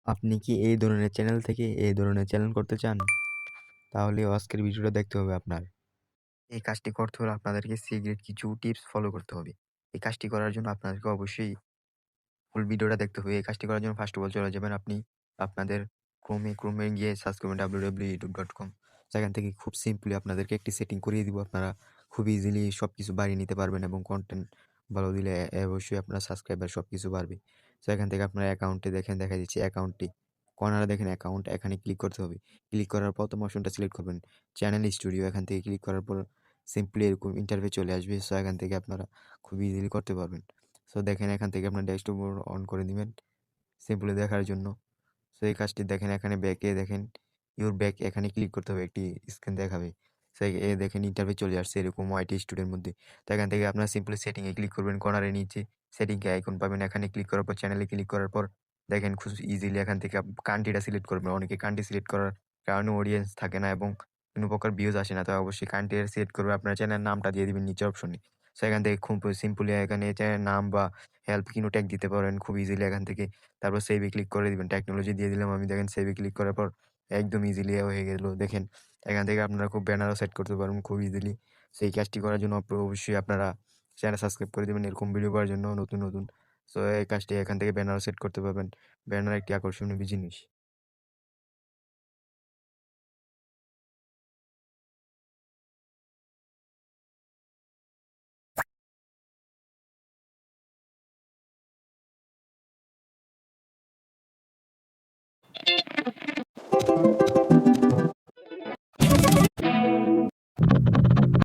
আপনি কি এই ধরনের চ্যানেল থেকে এই ধরনের চ্যানেল করতে চান? তাহলে আজকের ভিডিওটা দেখতে হবে আপনার। এই কাজটি করতে হলে আপনাদেরকে সিক্রেট কিছু টিপস ফলো করতে হবে। এই কাজটি করার জন্য আপনাদেরকে অবশ্যই ফুল ভিডিওটা দেখতে হবে। এই কাজটি করার জন্য ফার্স্ট অফ অল চলে যাবেন আপনি আপনাদের ক্রোমে গিয়ে সার্চ করবেন www.youtube.com। সেখান থেকে খুব সিম্পলি আপনাদেরকে একটি সেটিং করিয়ে দিব। আপনারা খুব ইজিলি সবকিছু বাড়িয়ে নিতে পারবেন এবং কনটেন্ট ভালো দিলে অবশ্যই আপনার সাবস্ক্রাইবার সবকিছু বাড়বে। সো এখান থেকে আপনার অ্যাকাউন্টে দেখেন দেখা দিচ্ছে অ্যাকাউন্টটি কর্নারে দেখেন অ্যাকাউন্ট এখানে ক্লিক করতে হবে। ক্লিক করার পর প্রথম অপশনটা সিলেক্ট করবেন চ্যানেল স্টুডিও। এখান থেকে ক্লিক করার পর সিম্পলি এরকম ইন্টারফেস চলে আসবে। সো এখান থেকে আপনারা খুব ইজিলি করতে পারবেন। সো দেখেন এখান থেকে আপনার ড্যাশবোর্ড অন করে দিবেন সিম্পলি দেখার জন্য। সো এই কাজটি দেখেন এখানে ব্যাকে দেখেন ইউর ব্যাক এখানে ক্লিক করতে হবে একটি স্ক্রিন দেখাবে। সো দেখেন ইন্টারভিউ চলে আসছে এরকম হোয়াইট স্টুডেন্টের মধ্যে। তো এখান থেকে আপনার সিম্পলি সেটিংয়ে ক্লিক করবেন কর্নারের নিচে সেটিংয়ে আইকন পাবেন এখানে ক্লিক করার পর চ্যানেলে ক্লিক করার পর দেখেন খুব ইজিলি এখান থেকে কান্ট্রিটা সিলেক্ট করবেন। অনেকে কান্ট্রি সিলেক্ট করার কারণে অডিয়েন্স থাকে না এবং কোনো প্রকার ভিউজ আসে না। তো অবশ্যই কান্ট্রিটা সিলেক্ট করবে আপনার চ্যানেলের নামটা দিয়ে দিবেন নিচের অপশনে। সো এখান থেকে খুব সিম্পলি এখানে চ্যানেলের নাম বা হেল্প কিনো ট্যাগ দিতে পারেন খুব ইজিলি এখান থেকে। তারপর সেভে ক্লিক করে দিবেন। টেকনোলজি দিয়ে দিলাম আমি দেখেন সেভে ক্লিক করার পর একদম ইজিলি হয়ে গেল দেখেন। এখান থেকে আপনারা খুব ব্যানারও সেট করতে পারবেন খুব ইজিলি। সেই কাজটি করার জন্য অবশ্যই আপনারা চ্যানেল সাবস্ক্রাইব করে দিবেন এরকম ভিডিও পাওয়ার জন্য নতুন। সো এই কাজটি এখান থেকে ব্যানারও সেট করতে পারবেন। ব্যানার একটি আকর্ষণীয় জিনিস।